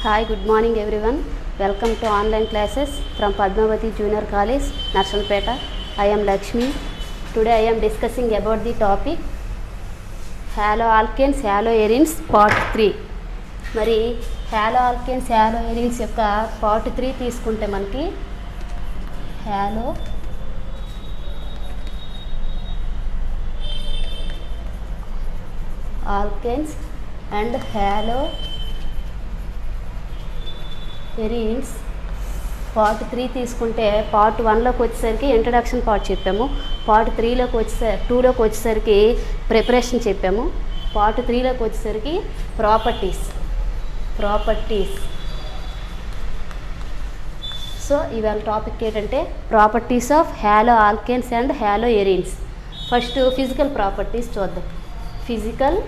Hi, good morning everyone. Welcome to online classes from Padmavati Junior College, Narshalpeta. I am Lakshmi. Today I am discussing about the topic haloalkanes, haloarenes part 3. మరి haloalkanes, haloarenes యొక్క part 3 తీసుకుంటే మనకి haloalkanes and haloarenes part 3 తీసుకుంటే part 1లోకి వచ్చేసరికి introduction part చెప్పాము, part 2లోకి వచ్చేసరికి preparation చెప్పాము, part 3లోకి వచ్చేసరికి ప్రాపర్టీస్. సో ఇవాళ టాపిక్ ఏంటంటే properties of haloalkanes and haloarenes. First physical properties చూద్దాం. ఫిజికల్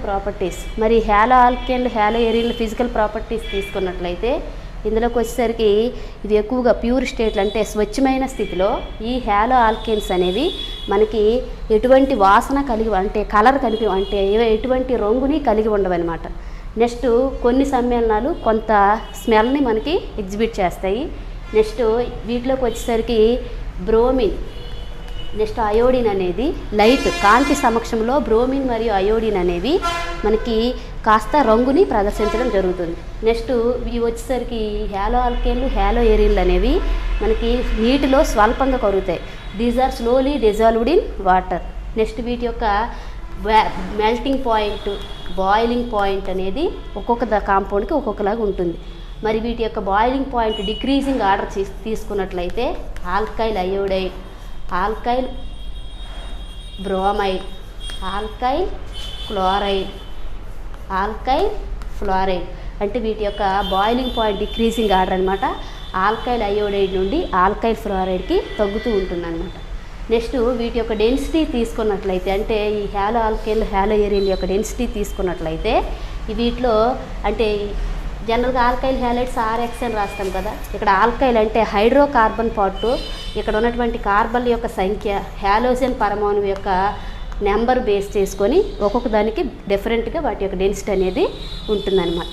ప్రాపర్టీస్ మరి haloalkane haloarene ఫిజికల్ ప్రాపర్టీస్ తీసుకున్నట్లయితే ఇందులోకి వచ్చేసరికి ఇది ఎక్కువగా ప్యూర్ స్టేట్లు అంటే స్వచ్ఛమైన స్థితిలో ఈ haloalkanes అనేవి మనకి ఎటువంటి వాసన కలిగి అంటే కలర్ కలిగి అంటే ఎటువంటి రంగుని కలిగి ఉండవన్నమాట. నెక్స్ట్ కొన్ని సమ్మేళనాలు కొంత స్మెల్ని మనకి ఎగ్జిబిట్ చేస్తాయి. నెక్స్ట్ వీటిలోకి వచ్చేసరికి బ్రోమిన్, నెక్స్ట్ అయోడిన్ అనేది లైట్ కాంతి సమక్షంలో బ్రోమిన్ మరియు అయోడిన్ అనేవి మనకి కాస్త రంగుని ప్రదర్శించడం జరుగుతుంది. నెక్స్ట్ ఇవి వచ్చేసరికి haloalkanes haloarenes అనేవి మనకి నీటిలో స్వల్పంగా కరుగుతాయి. These are slowly dissolved in water. Next వీటి యొక్క మెల్టింగ్ పాయింట్, బాయిలింగ్ పాయింట్ అనేది ఒక్కొక్క కాంపౌండ్కి ఒక్కొక్కలాగా ఉంటుంది. మరి వీటి యొక్క బాయిలింగ్ పాయింట్ డిక్రీజింగ్ ఆర్డర్ తీసుకున్నట్లయితే alkyl iodide, alkyl bromide, alkyl fluoride అంటే వీటి యొక్క బాయిలింగ్ పాయింట్ డిక్రీజింగ్ ఆర్డర్ అనమాట. ఆల్కైల్ అయోడైడ్ నుండి ఆల్కైల్ ఫ్లోరైడ్కి తగ్గుతూ ఉంటుందన్నమాట. నెక్స్ట్ వీటి యొక్క డెన్సిటీ తీసుకున్నట్లయితే అంటే ఈ haloalkane haloarene యొక్క డెన్సిటీ తీసుకున్నట్లయితే వీటిలో అంటే జనరల్గా ఆల్కైల్ హ్యాలైడ్స్ RX అని రాస్తాం కదా. ఇక్కడ ఆల్కైల్ అంటే హైడ్రోకార్బన్ పార్ట్, ఇక్కడ ఉన్నటువంటి కార్బన్ల యొక్క సంఖ్య హ్యాలోజన్ పరమాణువు యొక్క నెంబర్ బేస్ చేసుకొని ఒక్కొక్క దానికి డిఫరెంట్గా వాటి యొక్క డెన్సిటీ అనేది ఉంటుందన్నమాట.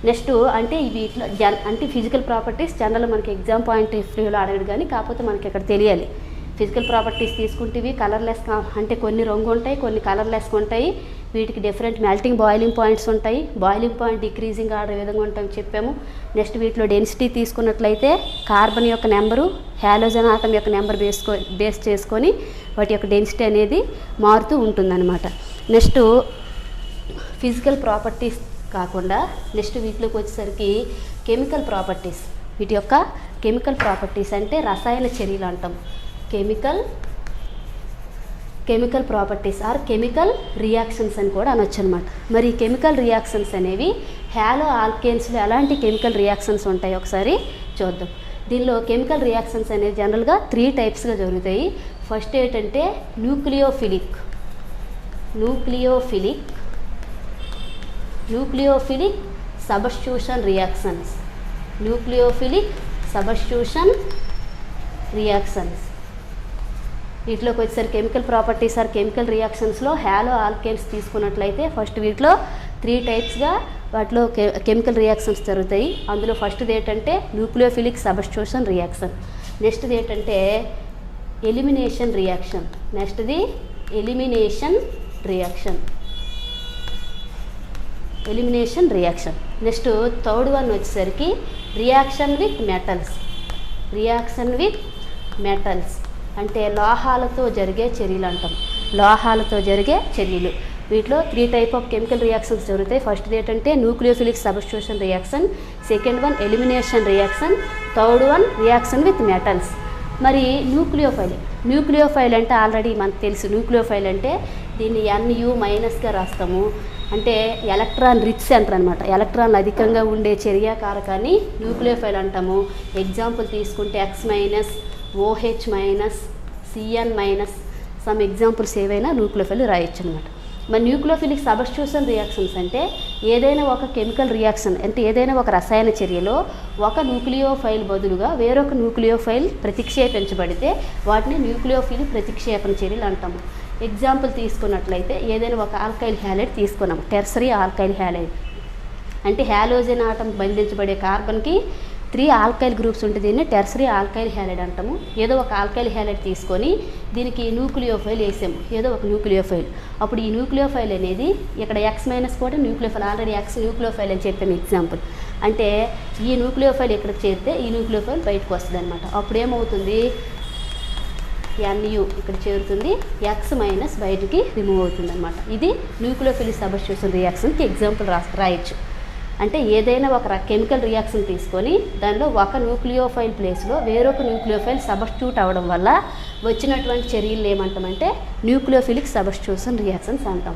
నెక్స్ట్ అంటే వీటిలో అంటే ఫిజికల్ ప్రాపర్టీస్ జనరల్ మనకి ఎగ్జామ్ పాయింట్ ఆఫ్ వ్యూలో అడగడు, కానీ కాకపోతే మనకి ఇక్కడ తెలియాలి. ఫిజికల్ ప్రాపర్టీస్ తీసుకుంటే ఇవి కలర్లెస్ అంటే కొన్ని రంగు ఉంటాయి, కొన్ని కలర్లెస్గా ఉంటాయి. వీటికి డిఫరెంట్ మెల్టింగ్ బాయిలింగ్ పాయింట్స్ ఉంటాయి. బాయిలింగ్ పాయింట్ డిక్రీజింగ్ ఆర్డర్ విధంగా ఉంటాయని చెప్పాము. నెక్స్ట్ వీటిలో డెన్సిటీ తీసుకున్నట్లయితే కార్బన్ యొక్క నెంబరు హ్యాలోజన్ ఆటం యొక్క నెంబర్ బేస్ చేసుకొని వాటి యొక్క డెన్సిటీ అనేది మారుతూ ఉంటుందన్నమాట. నెక్స్ట్ ఫిజికల్ ప్రాపర్టీస్ కాకుండా నెక్స్ట్ వీటిలోకి వచ్చేసరికి కెమికల్ ప్రాపర్టీస్. వీటి యొక్క కెమికల్ ప్రాపర్టీస్ అంటే రసాయన చర్యలు అంటాం. Chemical properties or chemical reactions అని కూడా అనొచ్చు అనమాట. మరి కెమికల్ రియాక్షన్స్ అనేవి haloalkanesలో ఎలాంటి కెమికల్ రియాక్షన్స్ ఉంటాయో ఒకసారి చూద్దాం. దీనిలో కెమికల్ రియాక్షన్స్ అనేవి జనరల్గా 3 టైప్స్గా జరుగుతాయి. ఫస్ట్ ఏంటంటే న్యూక్లియోఫిలిక్ సబ్స్టిట్యూషన్ రియాక్షన్స్. వీటిలోకి వచ్చేసరికి కెమికల్ ప్రాపర్టీస్ ఆర్ కెమికల్ రియాక్షన్స్లో haloalkanes తీసుకున్నట్లయితే ఫస్ట్ వీటిలో 3 టైప్స్గా వాటిలో కెమికల్ రియాక్షన్స్ జరుగుతాయి. అందులో ఫస్ట్ది ఏంటంటే న్యూక్లియోఫిలిక్ సబ్స్టిట్యూషన్ రియాక్షన్, నెక్స్ట్ది ఏంటంటే elimination reaction, next next third one వచ్చేసరికి రియాక్షన్ విత్ మెటల్స్ అంటే లోహాలతో జరిగే చర్యలు అంటాం. వీటిలో 3 టైప్ ఆఫ్ కెమికల్ రియాక్షన్స్ జరుగుతాయి. ఫస్ట్ది ఏంటంటే nucleophilic substitution reaction, second one elimination reaction, third one reaction with metals. మరి న్యూక్లియోఫైల్ అంటే ఆల్రెడీ మనకు తెలుసు. న్యూక్లియోఫైల్ అంటే దీన్ని NU- రాస్తాము. అంటే ఎలక్ట్రాన్ రిచ్ సెంటర్ అనమాట. ఎలక్ట్రాన్లు అధికంగా ఉండే చర్యాకారకాన్ని న్యూక్లియోఫైల్ అంటాము. ఎగ్జాంపుల్ తీసుకుంటే X-, OH-, CN-, some examples ఏవైనా న్యూక్లియోఫైల్ రాయొచ్చు అనమాట. మరి న్యూక్లియోఫిలిక్ సబ్స్టిట్యూషన్ రియాక్షన్స్ అంటే ఏదైనా ఒక కెమికల్ రియాక్షన్ అంటే ఏదైనా ఒక రసాయన చర్యలో ఒక న్యూక్లియోఫైల్ బదులుగా వేరొక న్యూక్లియోఫైల్ ప్రతిక్షేపించబడితే వాటిని న్యూక్లియోఫిలిక్ ప్రతిక్షేపణ చర్యలు అంటాము. ఎగ్జాంపుల్ తీసుకున్నట్లయితే ఏదైనా ఒక ఆల్కైల్ హ్యాలైడ్ తీసుకున్నాం, టెర్సరీ ఆల్కైల్ హ్యాలైడ్ అంటే హ్యాలోజన్ ఆటం బంధించబడే కార్బన్కి 3 ఆల్కైల్ గ్రూప్స్ ఉంటే దీన్ని టెర్సరీ ఆల్కైల్ హ్యాలైడ్ అంటాము. ఏదో ఒక ఆల్కైల్ హ్యాలైడ్ తీసుకొని దీనికి న్యూక్లియోఫైల్ వేసాము, ఏదో ఒక న్యూక్లియోఫైల్. అప్పుడు ఈ న్యూక్లియోఫైల్ అనేది ఇక్కడ X- కూడా న్యూక్లియోఫైల్, ఆల్రెడీ X న్యూక్లియోఫైల్ అని చెప్పాము ఎగ్జాంపుల్. అంటే ఈ న్యూక్లియోఫైల్ ఇక్కడికి చేరితే ఈ న్యూక్లియోఫైల్ బయటకు వస్తుంది అనమాట. అప్పుడు ఏమవుతుంది, NU ఇక్కడ చేరుతుంది, X- బయటికి రిమూవ్ అవుతుంది అనమాట. ఇది న్యూక్లియోఫిలిక్ సబ్స్టిట్యూషన్ రియాక్షన్కి ఎగ్జాంపుల్ రాయొచ్చు. అంటే ఏదైనా ఒక కెమికల్ రియాక్షన్ తీసుకొని దానిలో ఒక న్యూక్లియోఫైల్ ప్లేస్లో వేరొక న్యూక్లియోఫైల్ సబ్స్టిట్యూట్ అవ్వడం వల్ల వచ్చినటువంటి చర్యలు ఏమంటామంటే న్యూక్లియోఫిలిక్ సబ్స్టిట్యూషన్ రియాక్షన్స్ అంటాం.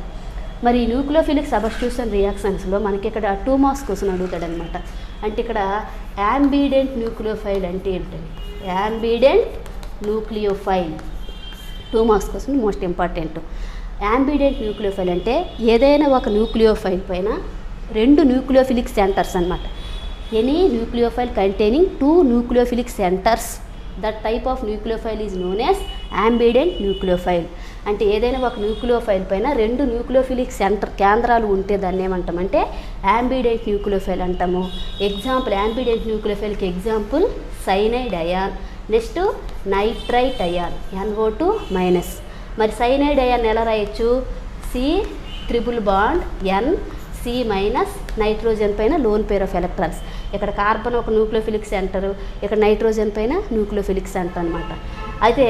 మరి ఈ న్యూక్లియోఫిలిక్ సబ్స్టిట్యూషన్ రియాక్షన్స్లో మనకి ఇక్కడ 2 మార్క్స్ క్వశ్చన్ అడుగుతాడనమాట. అంటే ఇక్కడ యాంబిడెంట్ న్యూక్లియోఫైల్ అంటే ఏంటండి, ambident nucleophile 2 marks question most important. Ambident nucleophile అంటే ఏదైనా ఒక న్యూక్లియోఫైల్ పైన 2 న్యూక్లియోఫిలిక్ సెంటర్స్ అనమాట. Any nucleophile containing 2 nucleophilic centres, that type of nucleophile is known as ambident nucleophile. అంటే ఏదైనా ఒక న్యూక్లియోఫైల్ పైన 2 న్యూక్లియోఫిలిక్ కేంద్రాలు ఉంటే దాన్ని ఏమంటామంటే యాంబిడెంట్ న్యూక్లియోఫైల్ అంటాము. ఎగ్జాంపుల్ యాంబిడెంట్ న్యూక్లియోఫైల్కి example cyanide ion, next nitrite ion NO2-. మరి సైనైడ్ అయాన్ ఎలా రాయొచ్చు, C∧N C- నైట్రోజన్ పైన లోన్ పేర్ ఆఫ్ ఎలక్ట్రాన్స్. ఇక్కడ కార్బన్ ఒక న్యూక్లియోఫిలిక్ సెంటర్, ఇక్కడ నైట్రోజన్ పైన న్యూక్లియోఫిలిక్ సెంటర్ అనమాట. అయితే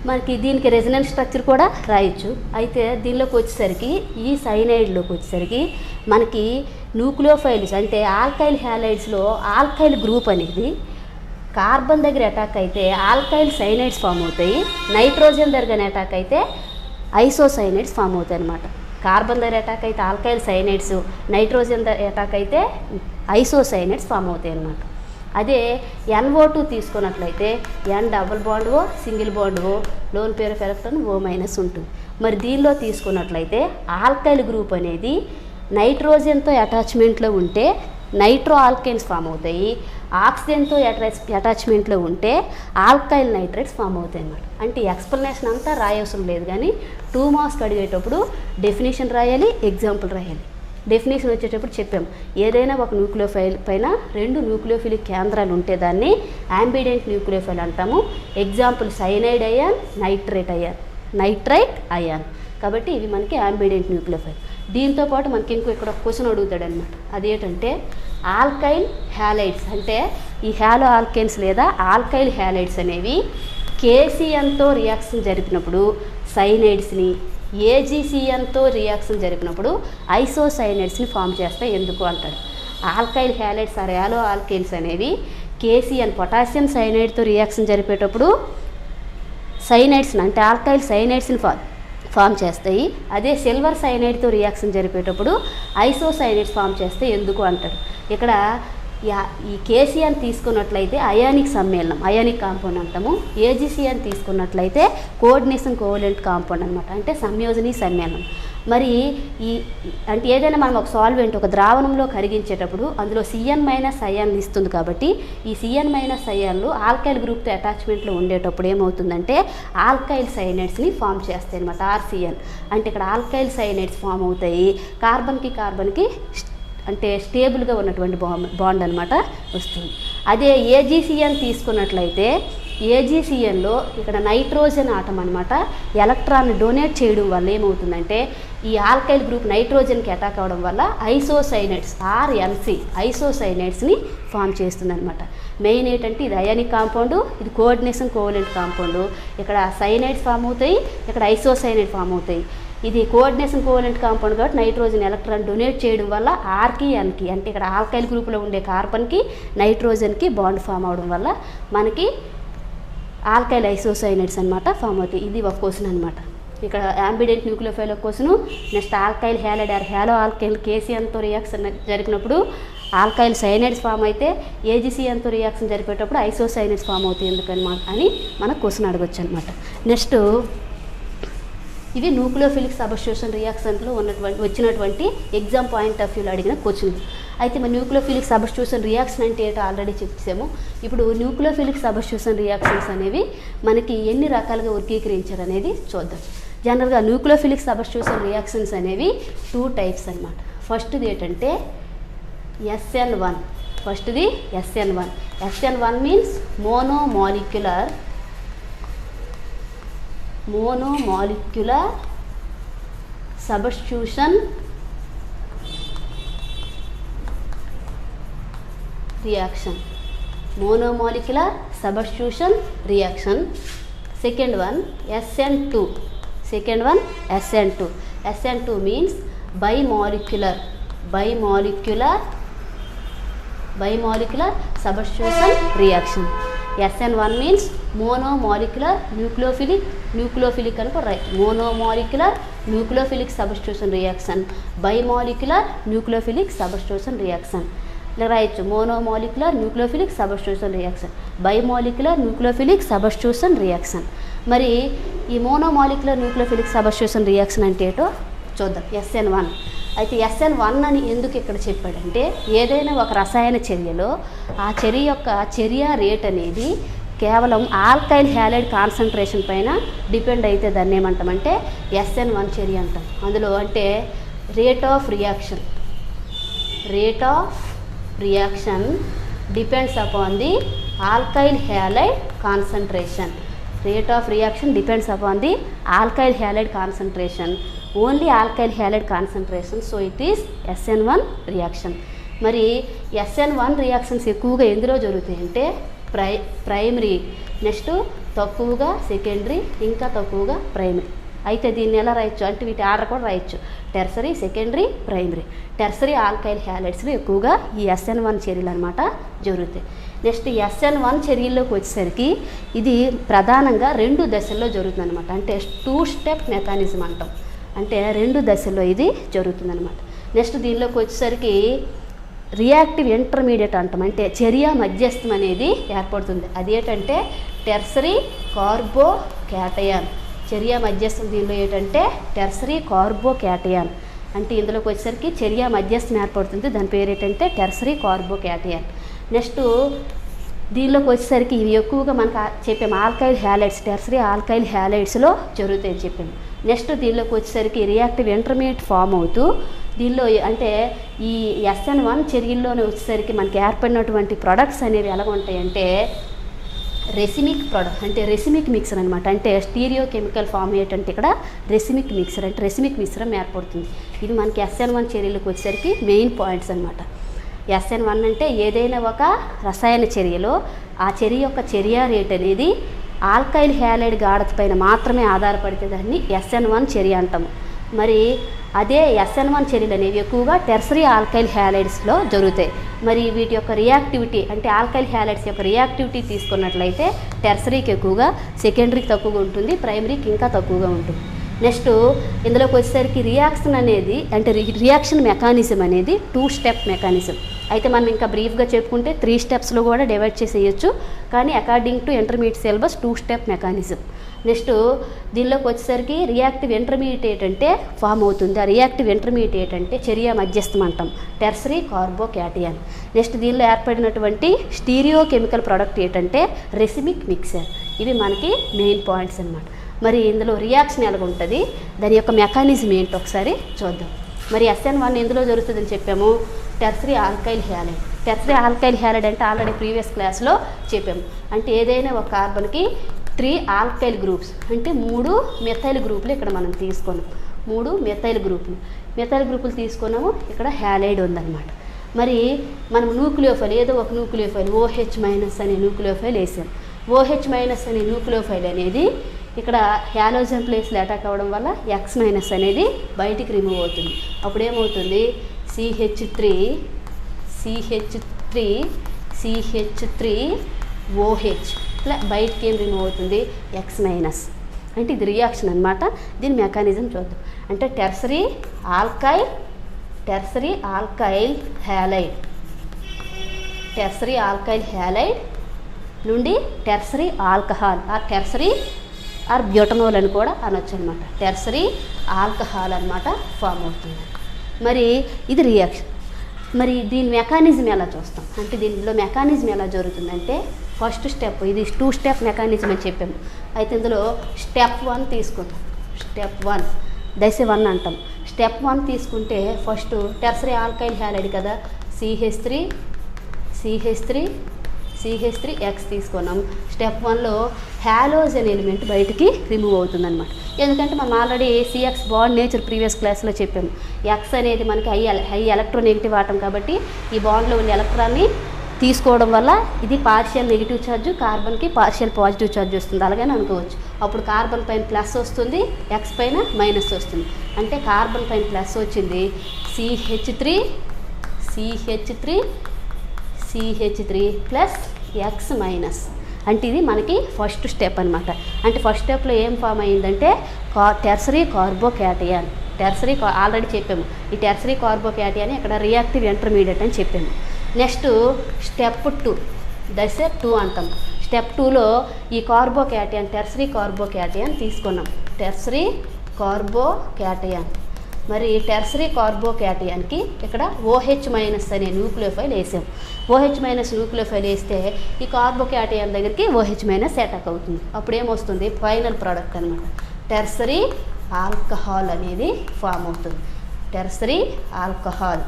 మనకి దీనికి రెజనెన్స్ స్ట్రక్చర్ కూడా రాయొచ్చు. అయితే దీనిలోకి వచ్చేసరికి ఈ సైనైడ్లోకి వచ్చేసరికి మనకి న్యూక్లియోఫైల్స్ అంటే ఆల్కైల్ హ్యాలైడ్స్లో ఆల్కైల్ గ్రూప్ అనేది కార్బన్ దగ్గర అటాక్ అయితే ఆల్కైల్ సైనైడ్స్ ఫామ్ అవుతాయి, నైట్రోజన్ దగ్గర అటాక్ అయితే ఐసోసైనైడ్స్ ఫామ్ అవుతాయి అనమాట. కార్బన్ దగ్గర అటాక్ అయితే ఆల్కైల్ సైనైడ్స్, నైట్రోజన్ దగ్గర అటాక్ అయితే ఐసోసైనైడ్స్ ఫామ్ అవుతాయి అన్నమాట. అదే NO2 తీసుకున్నట్లయితే N∬O సింగిల్-O lone pair of electron O- ఉంటుంది. మరి దీనిలో తీసుకున్నట్లయితే ఆల్కైల్ గ్రూప్ అనేది నైట్రోజన్తో అటాచ్మెంట్లో ఉంటే నైట్రో ఆల్కైన్స్ ఫామ్ అవుతాయి, ఆక్సిజన్తో అటాచ్మెంట్లో ఉంటే ఆల్కైల్ నైట్రేట్స్ ఫామ్ అవుతాయి అన్నమాట. అంటే ఎక్స్ప్లెనేషన్ అంతా రాయవసరం లేదు, కానీ 2 మార్క్స్ అడిగేటప్పుడు డెఫినేషన్ రాయాలి, ఎగ్జాంపుల్ రాయాలి. డెఫినేషన్ వచ్చేటప్పుడు చెప్పాం, ఏదైనా ఒక న్యూక్లియోఫైల్ పైన 2 న్యూక్లియోఫిలిక్ కేంద్రాలు ఉంటే దాన్ని యాంబిడెంట్ న్యూక్లియోఫైల్ అంటాము. Example cyanide ion, nitrite ion. కాబట్టి ఇవి మనకి యాంబిడెంట్ న్యూక్లియోఫైల్. దీంతో పాటు మనకి ఇక్కడ క్వశ్చన్ అడుగుతాడనమాట. అదేంటంటే ఆల్కైల్ హ్యాలైడ్స్ అంటే ఈ హ్యాలో ఆల్కైన్స్ లేదా ఆల్కైల్ హ్యాలైడ్స్ అనేవి KCNతో రియాక్షన్ జరిపినప్పుడు సైనైడ్స్ని, AgCNతో రియాక్షన్ జరిపినప్పుడు ఐసోసైనైడ్స్ని ఫామ్ చేస్తాయి ఎందుకు అంటాడు. Alkyl halides or halo alkynes అనేవి KCN పొటాషియం సైనైడ్తో రియాక్షన్ జరిపేటప్పుడు సైనైడ్స్ని అంటే ఆల్కైల్ సైనైడ్స్ని ఫామ్ చేస్తాయి. అదే సిల్వర్ సైనైడ్తో రియాక్షన్ జరిపేటప్పుడు ఐసోసైనైడ్స్ ఫామ్ చేస్తాయి ఎందుకు అంటాడు. ఇక్కడ ఈ KCN తీసుకున్నట్లయితే అయానిక్ సమ్మేళనం, అయానిక్ కాంపౌండ్ అంటాము. AgCN తీసుకున్నట్లయితే కోఆర్డినేషన్ కోవలెంట్ కాంపౌండ్ అనమాట, అంటే సంయోజని సమ్మేళనం. మరి అంటే ఏదైనా మనం ఒక సాల్వెంట్ ఒక ద్రావణంలో కరిగించేటప్పుడు అందులో CN- అయాన్లు ఇస్తుంది. కాబట్టి ఈ CN- అయాన్లు ఆల్కైల్ గ్రూప్తో అటాచ్మెంట్లో ఉండేటప్పుడు ఏమవుతుందంటే ఆల్కైల్ సైనైడ్స్ని ఫామ్ చేస్తాయి అనమాట, RCN. అంటే ఇక్కడ ఆల్కైల్ సైనైడ్స్ ఫామ్ అవుతాయి, కార్బన్కి అంటే స్టేబుల్గా ఉన్నటువంటి బాండ్ అనమాట వస్తుంది. అదే AgCN తీసుకున్నట్లయితే AgCNలో ఇక్కడ నైట్రోజన్ ఆటం అనమాట ఎలక్ట్రాన్ డొనేట్ చేయడం వల్ల ఏమవుతుందంటే ఈ ఆల్కైల్ గ్రూప్ నైట్రోజన్కి అటాక్ అవ్వడం వల్ల ఐసోసైనైడ్స్ RNC ఐసోసైనైడ్స్ని ఫామ్ చేస్తుంది అనమాట. మెయిన్ ఏంటంటే ఇది అయానిక్ కాంపౌండ్, ఇది కోఆర్డినేషన్ కోవలెంట్ కాంపౌండ్. ఇక్కడ సైనైడ్స్ ఫామ్ అవుతాయి, ఇక్కడ ఐసోసైనైడ్ ఫామ్ అవుతాయి. ఇది కోఆర్డినేషన్ కోవలెంట్ కాంపౌండ్ కాబట్టి నైట్రోజన్ ఎలక్ట్రాన్ డొనేట్ చేయడం వల్ల Rకి Nకి అంటే ఇక్కడ ఆల్కైల్ గ్రూప్లో ఉండే కార్బన్కి నైట్రోజన్కి బాండ్ ఫామ్ అవడం వల్ల మనకి ఆల్కైల్ ఐసోసైనైడ్స్ అనమాట ఫామ్ అవుతాయి. ఇది ఒక క్వశ్చన్ అనమాట. ఇక్కడ యాంబిడెంట్ న్యూక్లియోఫైల్ ఒక question. Next alkyl halide or halo alkyl KCNతో రియాక్షన్ జరిపినప్పుడు ఆల్కైల్ సైనైడ్స్ ఫామ్ అయితే AgCNతో రియాక్షన్ జరిపేటప్పుడు ఐసోసైనైడ్స్ ఫామ్ అవుతాయి ఎందుకని అని మనకు క్వశ్చన్ అడగొచ్చు అనమాట. నెక్స్ట్ ఇవి న్యూక్లియోఫిలిక్ సబ్స్టిట్యూషన్ రియాక్షన్లో వచ్చినటువంటి ఎగ్జామ్ పాయింట్ ఆఫ్ వ్యూలో అడిగిన క్వశ్చన్లు. అయితే మన న్యూక్లియోఫిలిక్ సబ్స్టిట్యూషన్ రియాక్షన్ అంటే ఏంటో ఆల్రెడీ చెప్పాము. ఇప్పుడు న్యూక్లియోఫిలిక్ సబ్స్టిట్యూషన్ రియాక్షన్స్ అనేవి మనకి ఎన్ని రకాలుగా వర్గీకరించారు అనేది చూద్దాం. జనరల్గా న్యూక్లియోఫిలిక్ సబ్స్టిట్యూషన్ రియాక్షన్స్ అనేవి 2 టైప్స్ అన్నమాట. ఫస్ట్ది ఏంటంటే SN1. ఫస్ట్ది SN1. SN1 means monomolecular substitution reaction. Monomolecular substitution reaction. Second one SN2. SN2 means bimolecular substitution reaction. SN1 means monomolecular nucleophilic అనుకో right. Monomolecular nucleophilic substitution reaction, bimolecular nucleophilic substitution reaction. ఇలా రాయొచ్చు, monomolecular nucleophilic substitution reaction, bimolecular nucleophilic substitution reaction. మరి ఈ మోనోమాలిక్యులర్ nucleophilic substitution reaction అంటే ఏంటో చూద్దాం. SN1. అయితే SN1 అని ఎందుకు ఇక్కడ చెప్పాడంటే, ఏదైనా ఒక రసాయన చర్యలో ఆ చర్య యొక్క చర్య రేట్ అనేది కేవలం ఆల్కైల్ హ్యాలైడ్ కాన్సన్ట్రేషన్ పైన డిపెండ్ అయితే దాన్ని ఏమంటామంటే SN1 చర్య అంటాం. అందులో అంటే rate of reaction depends upon the alkyl halide concentration. Rate of reaction depends upon the alkyl halide concentration. Only alkyl halide concentration. So it is SN1 reaction. మరి SN1 reactions ఎక్కువగా ఎందులో జరుగుతాయి అంటే ప్రైమరీ, నెక్స్ట్ తక్కువగా secondary, ఇంకా తక్కువగా primary. అయితే దీన్ని ఎలా రాయొచ్చు అంటే వీటి ఆర్డర్ కూడా రాయొచ్చు, tertiary, secondary, primary. Tertiary alkyl హ్యాలైడ్స్లో ఎక్కువగా ఈ SN1 చర్యలు అనమాట జరుగుతాయి. నెక్స్ట్ SN1 చర్యల్లోకి వచ్చేసరికి ఇది ప్రధానంగా 2 దశల్లో జరుగుతుంది అనమాట. అంటే 2 స్టెప్ మెకానిజం అంటాం. అంటే 2 దశల్లో ఇది జరుగుతుందన్నమాట. నెక్స్ట్ దీనిలోకి వచ్చేసరికి రియాక్టివ్ ఇంటర్మీడియట్ అంటాం. అంటే చర్య మధ్యస్థం అనేది ఏర్పడుతుంది. అదేంటంటే టెర్సరీ కార్బోక్యాటయాన్. చర్య మధ్యస్థం దీనిలో ఏంటంటే టెర్సరీ కార్బోక్యాటయాన్. అంటే ఇందులోకి వచ్చేసరికి చర్య మధ్యస్థం ఏర్పడుతుంది, దాని పేరు ఏంటంటే టెర్సరీ కార్బోక్యాటయాన్. నెక్స్ట్ దీనిలోకి వచ్చేసరికి ఇవి ఎక్కువగా మనకు చెప్పాము ఆల్కైల్ హ్యాలైడ్స్, టెర్సరీ ఆల్కైల్ హ్యాలైడ్స్లో జరుగుతాయని చెప్పాము. నెక్స్ట్ దీనిలోకి వచ్చేసరికి రియాక్టివ్ ఇంటర్మీడియట్ ఫామ్ అవుతూ దీనిలో అంటే ఈ SN1 చర్యల్లోనే వచ్చేసరికి మనకి ఏర్పడినటువంటి ప్రొడక్ట్స్ అనేవి ఎలా ఉంటాయంటే రెసిమిక్ ప్రొడక్ట్, అంటే రెసిమిక్ మిక్సర్ అనమాట. అంటే స్టీరియో కెమికల్ ఫామ్ ఏంటంటే ఇక్కడ రెసిమిక్ మిక్సర్, అంటే రెసిమిక్ మిశ్రం ఏర్పడుతుంది. ఇది మనకి SN1 చర్యలకు వచ్చేసరికి మెయిన్ పాయింట్స్ అనమాట. SN1 అంటే ఏదైనా ఒక రసాయన చర్యలో ఆ చర్య యొక్క చర్య రేట్ అనేది ఆల్కైల్ హ్యాలైడ్ గాఢత పైన మాత్రమే ఆధారపడితే దాన్ని SN1 చర్య అంటాము. మరి అదే SN1 చర్యలు అనేవి ఎక్కువగా టెర్సరీ ఆల్కైల్ హ్యాలైడ్స్లో జరుగుతాయి. మరి వీటి యొక్క రియాక్టివిటీ అంటే ఆల్కైల్ హ్యాలైడ్స్ యొక్క రియాక్టివిటీ తీసుకున్నట్లయితే టెర్సరీకి ఎక్కువగా, సెకండరీకి తక్కువగా ఉంటుంది, ప్రైమరీకి ఇంకా తక్కువగా ఉంటుంది. నెక్స్ట్ ఇందులోకి వచ్చేసరికి రియాక్షన్ అనేది అంటే రియాక్షన్ మెకానిజం అనేది 2 స్టెప్ మెకానిజం. అయితే మనం ఇంకా బ్రీఫ్గా చెప్పుకుంటే 3 స్టెప్స్లో కూడా డివైడ్ చేసేయచ్చు, కానీ according to intermediate syllabus 2 step mechanism. Next దీనిలోకి వచ్చేసరికి రియాక్టివ్ ఇంటర్మీడియట్ అంటే ఫామ్ అవుతుంది. ఆ రియాక్టివ్ ఇంటర్మీడియట్ అంటే చర్య మధ్యస్థం అంటాం, టెర్సరీ కార్బోక్యాటయాన్. నెక్స్ట్ దీనిలో ఏర్పడినటువంటి స్టీరియో కెమికల్ ప్రోడక్ట్ ఏంటంటే రెసిమిక్ మిక్సర్. ఇవి మనకి మెయిన్ పాయింట్స్ అన్నమాట. మరి ఇందులో రియాక్షన్ ఎలా ఉంటుంది, దాని యొక్క మెకానిజం ఏంటో ఒకసారి చూద్దాం. మరి SN1 ఎందులో జరుగుతుందని చెప్పాము, tertiary alkyl halide. Tertiary alkyl halide అంటే ఆల్రెడీ ప్రీవియస్ క్లాస్లో చెప్పాము. అంటే ఏదైనా ఒక కార్బన్కి 3 ఆల్కైల్ గ్రూప్స్, అంటే 3 మెథైల్ గ్రూపులు ఇక్కడ మనం తీసుకున్నాం. 3 మెథైల్ గ్రూపులు తీసుకున్నాము. ఇక్కడ హ్యాలైడ్ ఉందన్నమాట. మరి మనం న్యూక్లియోఫైల్ ఏదో ఒక న్యూక్లియోఫైల్ OH- అనే న్యూక్లియోఫైల్ వేసాం. OH- అనే న్యూక్లియోఫైల్ అనేది ఇక్కడ హ్యాలోజన్ ప్లేస్లో అటాక్ అవ్వడం వల్ల X- అనేది బయటికి రిమూవ్ అవుతుంది. అప్పుడు ఏమవుతుంది CH3OH ఇట్లా బయటికి ఏం రిమూవ్ అవుతుంది X-. అంటే ఇది రియాక్షన్ అనమాట. దీని మెకానిజం చూద్దాం. అంటే టెర్సరీ ఆల్కైల్ హ్యాలైడ్ నుండి టెర్సరీ ఆల్కహాల్ ఆ టెర్సరీ ఆర్ బ్యూటనోల్ అని కూడా అనొచ్చు అనమాట. టెర్సరీ ఆల్కహాల్ అనమాట ఫామ్ అవుతుంది. మరి ఇది రియాక్షన్. మరి దీని మెకానిజం ఎలా చూస్తాం అంటే దీనిలో మెకానిజం ఎలా జరుగుతుందంటే ఫస్ట్ స్టెప్, ఇది 2 స్టెప్ మెకానిజం అని చెప్పాము. అయితే ఇందులో స్టెప్ 1 తీసుకుంటాం. స్టెప్ 1 దశ 1 అంటాం. స్టెప్ 1 తీసుకుంటే ఫస్ట్ టెర్సరీ ఆల్కైల్ హ్యాలైడ్ కదా, CH3X తీసుకున్నాం. స్టెప్ 1లో హ్యాలోజన్ ఎలిమెంట్ బయటికి రిమూవ్ అవుతుంది అనమాట. ఎందుకంటే మనం already CX bond nature previous క్లాస్లో చెప్పాము. X అనేది మనకి హై ఎలక్ట్రోనెగటివ్ ఆటం కాబట్టి ఈ బాండ్లో ఉన్న ఎలక్ట్రాన్ని తీసుకోవడం వల్ల ఇది పార్షియల్ నెగిటివ్ ఛార్జ్, కార్బన్కి పార్షియల్ పాజిటివ్ ఛార్జ్ వస్తుంది అలాగని అనుకోవచ్చు. అప్పుడు కార్బన్ పైన ప్లస్ వస్తుంది, X పైన మైనస్ వస్తుంది. అంటే కార్బన్ పైన ప్లస్ వచ్చింది, CH3 ప్లస్ X మైనస్. అంటే ఇది మనకి ఫస్ట్ స్టెప్ అనమాట. అంటే ఫస్ట్ స్టెప్లో ఏం ఫామ్ అయ్యిందంటే టెర్సరీ కార్బోక్యాటయాన్. ఆల్రెడీ చెప్పాము ఈ టెర్సరీ కార్బోక్యాటయాన్ ఇక్కడ రియాక్టివ్ ఇంటర్మీడియట్ అని చెప్పాము. నెక్స్ట్ స్టెప్ 2 దశ 2 అంటాం. స్టెప్ 2లో ఈ కార్బోక్యాటయాన్ టెర్సరీ కార్బోక్యాటయాన్ తీసుకున్నాం. Tertiary carbocation. మరి టెర్సరీ కార్బోక్యాటయాన్కి ఇక్కడ OH- అనే న్యూక్లియోఫైల్ వేసాం. OH- న్యూక్లియోఫైల్ వేస్తే ఈ కార్బోక్యాటయాన్ దగ్గరికి OH- అటాక్ అవుతుంది. అప్పుడు ఏమొస్తుంది, ఫైనల్ ప్రోడక్ట్ అనమాట టెర్సరీ ఆల్కహాల్ అనేది ఫామ్ అవుతుంది. టెర్సరీ ఆల్కహాల్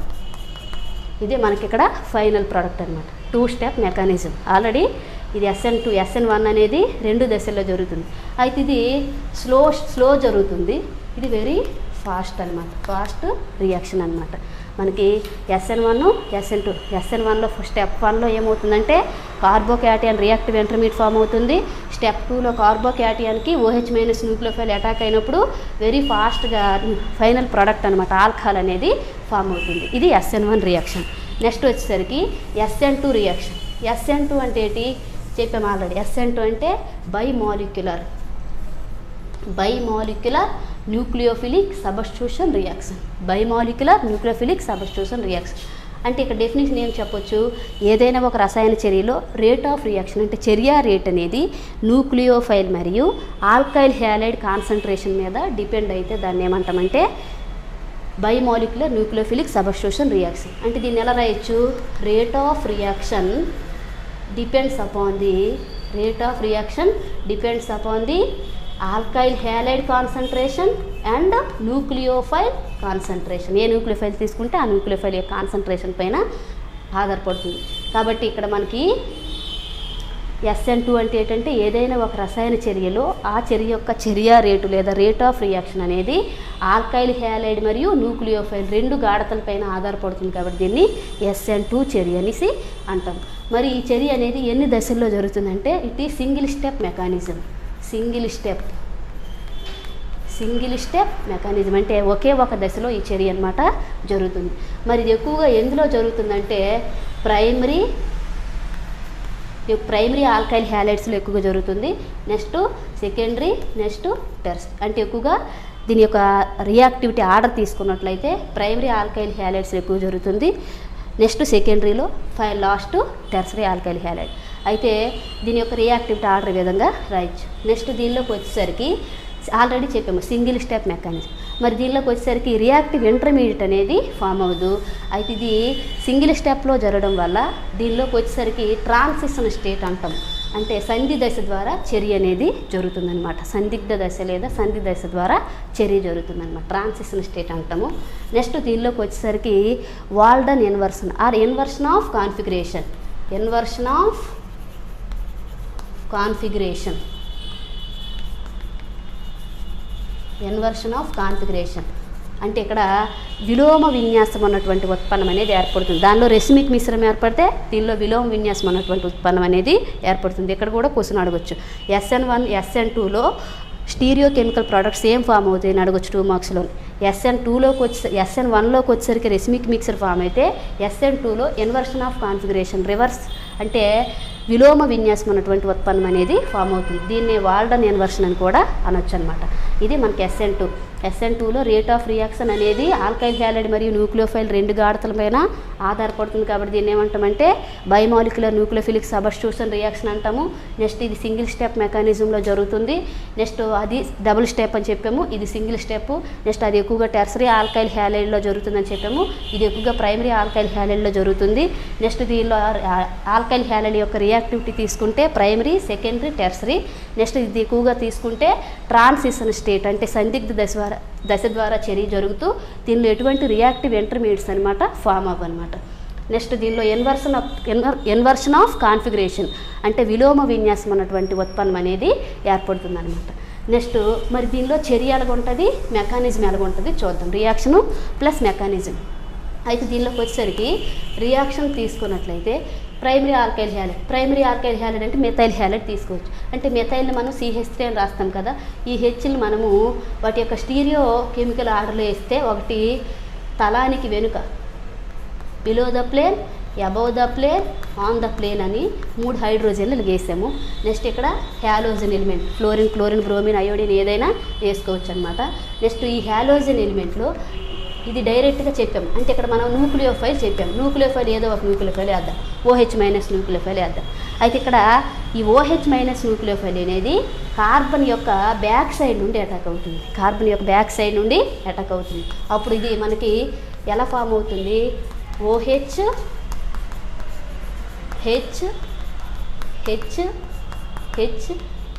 ఇది మనకి ఇక్కడ ఫైనల్ ప్రోడక్ట్ అనమాట. 2 స్టెప్ మెకానిజం. ఆల్రెడీ ఇది SN1 అనేది 2 దశల్లో జరుగుతుంది. అయితే ఇది స్లో జరుగుతుంది, ఇది వెరీ ఫాస్ట్ అనమాట. ఫాస్ట్ రియాక్షన్ అనమాట. మనకి SN1 SN2. SN1లో స్టెప్ 1లో ఏమవుతుందంటే కార్బోక్యాటయాన్ రియాక్టివ్ ఇంటర్మీడియట్ ఫామ్ అవుతుంది. స్టెప్ 2లో కార్బోక్యాటయాన్కి OH- న్యూక్లియోఫైల్ అటాక్ అయినప్పుడు వెరీ ఫాస్ట్గా ఫైనల్ ప్రోడక్ట్ అనమాట ఆల్కహాల్ అనేది ఫామ్ అవుతుంది. ఇది SN1 రియాక్షన్. నెక్స్ట్ వచ్చేసరికి SN2 రియాక్షన్. SN2 అంటే ఏంటి చెప్పాము ఆల్రెడీ. SN2 అంటే bimolecular nucleophilic substitution reaction. Bimolecular nucleophilic substitution reaction అంటే ఇక్కడ డెఫినేషన్ ఏం చెప్పొచ్చు, ఏదైనా ఒక రసాయన చర్యలో రేట్ ఆఫ్ రియాక్షన్ అంటే చర్య రేట్ అనేది న్యూక్లియోఫైల్ మరియు ఆల్కైల్ హ్యాలైడ్ కాన్సన్ట్రేషన్ మీద డిపెండ్ అయితే దాన్ని ఏమంటామంటే బైమాలిక్యులర్ న్యూక్లియోఫిలిక్ సబ్స్టిట్యూషన్ రియాక్షన్. అంటే దీన్ని ఎలా రాయొచ్చు, rate of reaction depends upon the alkyl halide concentration and nucleophile concentration. A nucleophile తీసుకుంటే ఆ న్యూక్లియోఫైల్ యొక్క కాన్సన్ట్రేషన్ పైన ఆధారపడుతుంది. కాబట్టి ఇక్కడ మనకి SN2 అంటే ఏంటంటే ఏదైనా ఒక రసాయన చర్యలో ఆ చర్య యొక్క చర్య రేటు లేదా రేట్ ఆఫ్ రియాక్షన్ అనేది ఆల్కైల్ హ్యాలైడ్ మరియు న్యూక్లియోఫైల్ 2 గాఢతలపైన ఆధారపడుతుంది. కాబట్టి దీన్ని SN2 చర్య అనేసి అంటాం. మరి ఈ చర్య అనేది ఎన్ని దశల్లో జరుగుతుందంటే ఇది single step mechanism. Single step mechanism అంటే ఒకే ఒక దశలో ఈ చర్య అనమాట జరుగుతుంది. మరి ఇది ఎక్కువగా ఎందులో జరుగుతుందంటే ప్రైమరీ ఆల్కైల్ హ్యాలైడ్స్లో ఎక్కువగా జరుగుతుంది. Next secondary, next tertiary. అంటే ఎక్కువగా దీని యొక్క రియాక్టివిటీ ఆర్డర్ తీసుకున్నట్లయితే ప్రైమరీ ఆల్కైల్ హ్యాలైడ్స్లో ఎక్కువ జరుగుతుంది. నెక్స్ట్ సెకండరీలో లాస్ట్ టెర్సరీ ఆల్కైల్ హ్యాలైడ్. అయితే దీని యొక్క రియాక్టివిటీ ఆర్డర్ విధంగా రాయొచ్చు. నెక్స్ట్ దీనిలోకి వచ్చేసరికి ఆల్రెడీ చెప్పాము సింగిల్ స్టెప్ మెకానిజం. మరి దీనిలోకి వచ్చేసరికి రియాక్టివ్ ఇంటర్మీడియట్ అనేది ఫామ్ అవ్వదు. అయితే ఇది సింగిల్ స్టెప్లో జరగడం వల్ల దీనిలోకి వచ్చేసరికి ట్రాన్సిషన్ స్టేట్ అంటాం. అంటే సంధి దశ ద్వారా చర్య అనేది జరుగుతుందన్నమాట. సందిగ్ధ దశ లేదా సంధి దశ ద్వారా చర్య జరుగుతుందన్నమాట. ట్రాన్సిషన్ స్టేట్ అంటాము. నెక్స్ట్ దీనిలోకి వచ్చేసరికి Walden inversion or inversion of configuration. అంటే ఇక్కడ విలోమ విన్యాసం అన్నటువంటి ఉత్పన్నం అనేది ఏర్పడుతుంది. దానిలో రెసిమిక్ మిశ్రమం ఏర్పడితే దీనిలో విలోమ విన్యాసం అన్నటువంటి ఉత్పన్నం అనేది ఏర్పడుతుంది. ఇక్కడ కూడా క్వశ్చన్ అడగొచ్చు. SN1 SN2లో స్టీరియో కెమికల్ ప్రోడక్ట్స్ ఏం ఫామ్ అవుతాయని అడగొచ్చు 2 మార్క్స్లో. SN1లోకి వచ్చేసరికి రెసిమిక్ మిక్సర్ ఫామ్ అయితే SN2లో ఇన్వర్షన్ ఆఫ్ కాన్ఫిగరేషన్ రివర్స్ అంటే విలోమ విన్యాసం అన్నటువంటి ఉత్పన్నం అనేది ఫామ్ అవుతుంది. దీన్ని వాల్డన్ ఇన్వర్షన్ అని కూడా అనొచ్చు అనమాట. ఇది మనకి SN2. SN2లో రేట్ ఆఫ్ రియాక్షన్ అనేది ఆల్కైల్ హ్యాలైడ్ మరియు న్యూక్లియోఫైల్ రెండు గాఢతల పైన ఆధారపడుతుంది కాబట్టి దీన్ని ఏమంటామంటే బైమాలిక్యులర్ న్యూక్లియోఫిలిక్ సబ్స్టిట్యూషన్ రియాక్షన్ అంటాము. నెక్స్ట్ ఇది సింగిల్ స్టెప్ మెకానిజంలో జరుగుతుంది. నెక్స్ట్ అది డబుల్ స్టెప్ అని చెప్పాము, ఇది సింగిల్ స్టెప్. నెక్స్ట్ అది ఎక్కువగా టెర్సరీ ఆల్కైల్ హ్యాలైడ్లో జరుగుతుందని చెప్పాము, ఇది ఎక్కువగా ప్రైమరీ ఆల్కైల్ హ్యాలైడ్లో జరుగుతుంది. నెక్స్ట్ దీనిలో ఆల్కైల్ హ్యాలైడ్ యొక్క రియాక్టివిటీ తీసుకుంటే ప్రైమరీ, సెకండరీ, టెర్సరీ. నెక్స్ట్ ఇది ఎక్కువగా తీసుకుంటే ట్రాన్సిషన్ స్టేట్ అంటే సందిగ్ధ దశ ద్వారా చర్య జరుగుతూ దీనిలో ఎటువంటి రియాక్టివ్ ఇంటర్మీడియట్స్ అనమాట ఫామ్ అవ్వనమాట. నెక్స్ట్ దీనిలో ఎన్వర్షన్ ఆఫ్ కాన్ఫిగరేషన్ అంటే విలోమ విన్యాసం అన్నటువంటి ఉత్పన్నం అనేది ఏర్పడుతుంది అనమాట. నెక్స్ట్ మరి దీనిలో చర్య ఎలాగుంటుంది, మెకానిజం ఎలాగుంటుంది చూద్దాం. Reaction plus mechanism. అయితే దీనిలోకి వచ్చేసరికి రియాక్షన్ తీసుకున్నట్లయితే ప్రైమరీ ఆల్కైల్ హ్యాలైడ్ అంటే మెథైల్ హ్యాలైడ్ తీసుకోవచ్చు. అంటే మెథైల్ని మనం CH3 అని రాస్తాం కదా, ఈ హెచ్ని మనము వాటి యొక్క స్టీరియో కెమికల్ ఆర్డర్లో వేస్తే ఒకటి తలానికి వెనుక below the plane, above the plane, on the plane అని 3 హైడ్రోజన్లు వేసాము. నెక్స్ట్ ఇక్కడ halogen element fluorine, chlorine, bromine, iodine ఏదైనా వేసుకోవచ్చు అనమాట. నెక్స్ట్ ఈ హ్యాలోజన్ ఎలిమెంట్లో ఇది డైరెక్ట్గా చెప్పాము, అంటే ఇక్కడ మనం న్యూక్లియోఫైల్ చెప్పాము, న్యూక్లియోఫైల్ ఏదో ఒక న్యూక్లియోఫైల్ వేద్దాం, OH- న్యూక్లియోఫైల్ వేద్దాం. అయితే ఇక్కడ ఈ OH- న్యూక్లియోఫైల్ అనేది కార్బన్ యొక్క బ్యాక్ సైడ్ నుండి అటాక్ అవుతుంది, అప్పుడు ఇది మనకి ఎలా ఫామ్ అవుతుంది, OH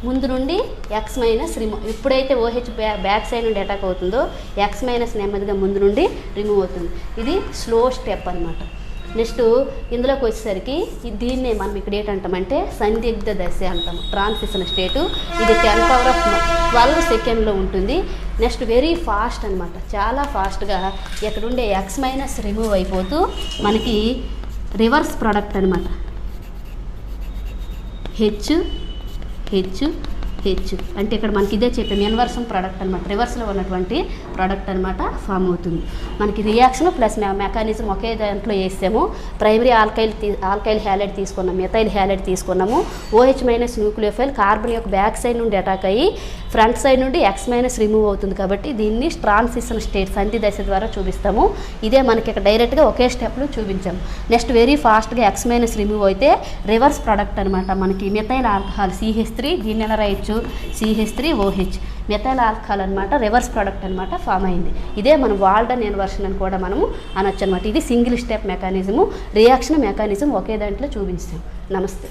ముందు నుండి X- రిమూవ్. ఎప్పుడైతే OH బ్యాక్ సైడ్ నుండి అటాక్ అవుతుందో X- నెమ్మదిగా ముందు నుండి రిమూవ్ అవుతుంది. ఇది స్లో స్టెప్ అనమాట. నెక్స్ట్ ఇందులోకి వచ్చేసరికి దీన్నే మనం ఇక్కడ ఏంటంటామంటే సందిగ్ధ దశ అంటాము, ట్రాన్సిషన్ స్టేటు. ఇది 10⁻12 సెకండ్లో ఉంటుంది. నెక్స్ట్ వెరీ ఫాస్ట్ అనమాట, చాలా ఫాస్ట్గా ఎక్కడుండే X- రిమూవ్ అయిపోతూ మనకి రివర్స్ ప్రోడక్ట్ అనమాట, H అంటే ఇక్కడ మనకి ఇదే చెప్పాము ఇన్వర్షన్ ప్రోడక్ట్ అనమాట, రివర్స్లో ఉన్నటువంటి ప్రోడక్ట్ అనమాట ఫామ్ అవుతుంది. మనకి రియాక్షన్ ప్లస్ మెకానిజం ఒకే దాంట్లో వేసాము. ప్రైమరీ ఆల్కైల్ హ్యాలైడ్ తీసుకున్నాము, మెథైల్ హ్యాలైడ్ తీసుకున్నాము. OH- న్యూక్లియోఫైల్ కార్బన్ యొక్క బ్యాక్ సైడ్ నుండి అటాక్ అయ్యి ఫ్రంట్ సైడ్ నుండి X- రిమూవ్ అవుతుంది కాబట్టి దీన్ని ట్రాన్సిషన్ స్టేట్ సంధి దశ ద్వారా చూపిస్తాము. ఇదే మనకి ఇక్కడ డైరెక్ట్గా ఒకే స్టెప్లో చూపించాము. నెక్స్ట్ వెరీ ఫాస్ట్గా X- రిమూవ్ అయితే రివర్స్ ప్రోడక్ట్ అనమాట మనకి మెథైల్ ఆల్కహాల్ CH3, దీన్ని ఎలా రాయొచ్చు CH3OH, మెథైల్ ఆల్కహాల్ అనమాట, రివర్స్ ప్రోడక్ట్ అనమాట ఫామ్ అయింది. ఇదే మనం వాల్డన్ ఇన్వర్షన్ అని కూడా మనము అనొచ్చు అనమాట. ఇది single step mechanism, reaction mechanism ఒకే దాంట్లో చూపించాం. నమస్తే.